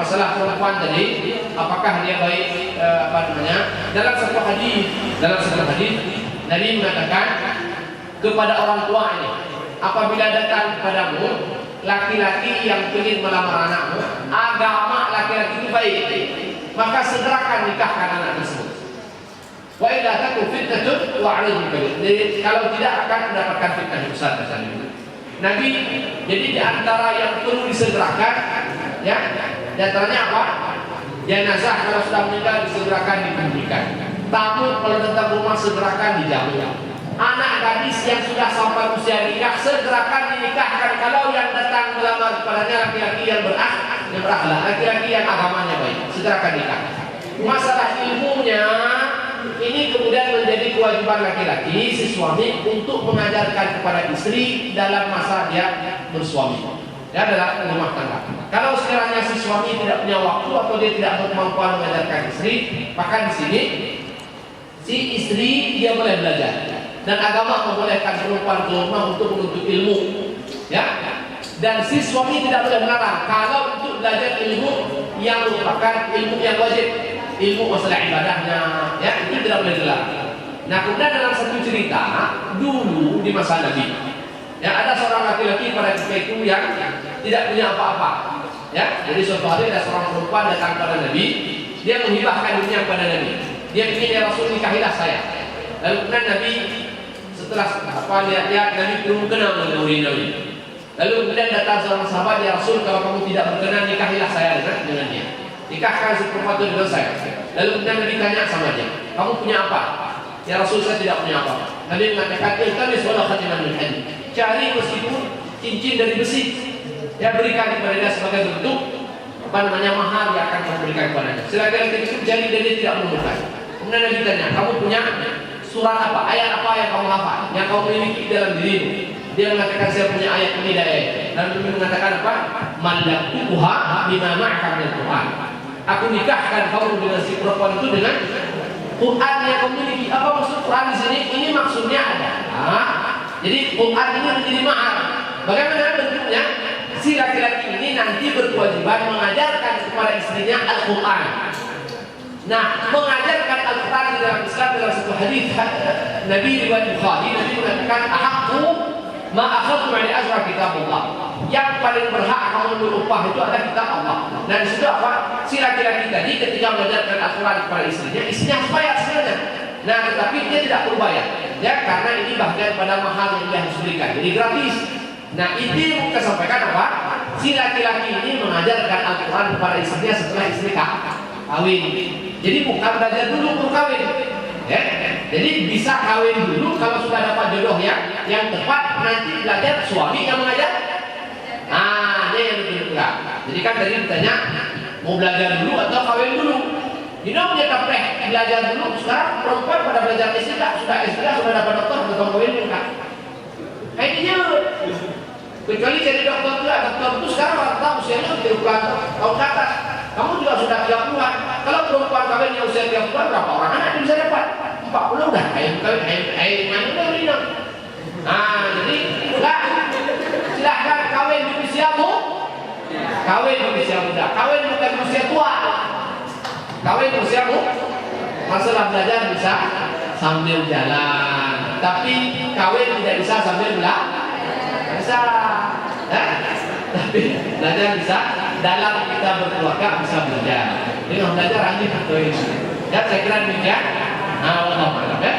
masalah perempuan tadi, apakah dia baik dalam satu hadis Nabi mengatakan kepada orang tua ini, apabila datang kepadamu laki-laki yang ingin melamar anakmu, agama laki-laki itu baik, maka segerakan nikahkan anak tersebut. Wa illa takun fitnatun wa 'alaihim kabir. Jadi kalau tidak akan mendapatkan fitnah yang besar kata Nabi. Jadi di antara yang perlu disegerakan, ya, di antaranya apa? Jenazah kalau sudah meninggal disegerakan dimandikan. Tamu kalau datang rumah segerakan dijamu. Anak gadis yang sudah sampai usia nikah segerakan dinikahkan. Kalau yang datang melamar kepadanya laki-laki yang berakhlak, laki-laki yang agamanya baik, segerakan nikah. Masalah ilmunya ini kemudian menjadi kewajiban laki-laki si suami untuk mengajarkan kepada istri dalam masa dia bersuami, ya, dalam rumah tangga. Kalau sekiranya si suami tidak punya waktu atau dia tidak berkemampuan mengajarkan istri, maka di sini si istri dia boleh belajar. Dan agama membolehkan perempuan ke rumah untuk menuntut ilmu, ya. Dan si suami tidak boleh melarang kalau untuk belajar ilmu yang merupakan ilmu yang wajib, ilmu masalah ibadahnya, ya, itu tidak boleh dilarang. Nah, kemudian dalam satu cerita dulu di masa Nabi, ya, ada seorang laki-laki pada ketika itu yang tidak punya apa-apa, ya. Jadi suatu hari ada seorang perempuan datang kepada Nabi, dia menghibahkan dirinya kepada Nabi. Dia ingin, ya Rasul, nikahilah saya. Lalu kemudian Nabi setelah lihat Nabi belum kenal dengan Nabi. Lalu kemudian datang seorang sahabat, ya Rasul, kalau kamu tidak berkenan nikahilah saya dengan dia. Nikahkan si perempuan itu dengan saya. Lalu kemudian Nabi tanya sama dia, kamu punya apa? Ya Rasul, saya tidak punya apa. Nabi mengatakan, iltamis walau khatiman min hadid. Cari meskipun cincin dari besi, ya, berikan kepada dia sebagai bentuk mahar yang akan kamu berikan kepadanya. Selagi itu jadi dan dia tidak menemukan. Kemudian Nabi tanya, kamu punya surat apa, ayat apa yang kamu hafal, yang kamu miliki dalam dirimu? Dia mengatakan, saya punya ayat ini dan ayat. Dan Nabi mengatakan apa? Malaktuha bima ma'aka min Quran. Aku nikahkan kamu dengan si perempuan itu dengan Quran yang kamu miliki. Apa maksud Quran di sini? Ini maksudnya adalah, jadi Quran ini menjadi mahar. Bagaimana bentuknya? Si laki-laki ini nanti berkewajiban mengajarkan kepada istrinya Al-Quran. Nah, mengajarkan Al-Quran di dalam Islam dalam satu hadis Nabi riwayat Bukhari, Nabi mengatakan, ahaqqu ma akhadtu min ajra kitabullah. Yang paling berhak kamu berupah itu adalah kitab Allah. Dan itu apa? Si laki-laki tadi ketika mengajarkan Al-Quran kepada istrinya harus bayar sebenarnya. Nah, tetapi dia tidak perlu bayar, ya, karena ini bagian pada mahal yang dia harus berikan, jadi gratis. Nah, itu yang kita sampaikan apa? Si laki-laki ini mengajarkan Al-Quran kepada istrinya setelah istri kawin. Jadi bukan belajar dulu baru kawin, ya. Jadi bisa kawin dulu kalau sudah dapat jodoh yang tepat, nanti belajar suami yang mengajar. Nah, ini yang ditunjukkan. Jadi kan tadi ditanya mau belajar dulu atau kawin dulu. Punya kapreh belajar dulu. Sekarang perempuan pada belajar S3, sudah S3, sudah dapat dokter, sudah kawin enggak? Kayaknya kecuali jadi dokter itu sekarang rata usianya 30 tahun ke atas. Kamu juga sudah 30-an. Kalau perempuan kawin yang usia 30-an, berapa orang anak bisa dapat? 40 udah. Air mana udah berinak. Nah, jadi silahkan kawin di usiamu. Kawin di usia muda. Kawin bukan di usia tua. Kawin di usiamu. Masalah belajar bisa sambil jalan. Tapi kawin tidak bisa sambil belajar. Bisa, tapi belajar bisa. Dalam kita berkeluarga bisa belajar. Ini belajar hanya itu. Ya, saya kira demikian. Nah, Allah, ya.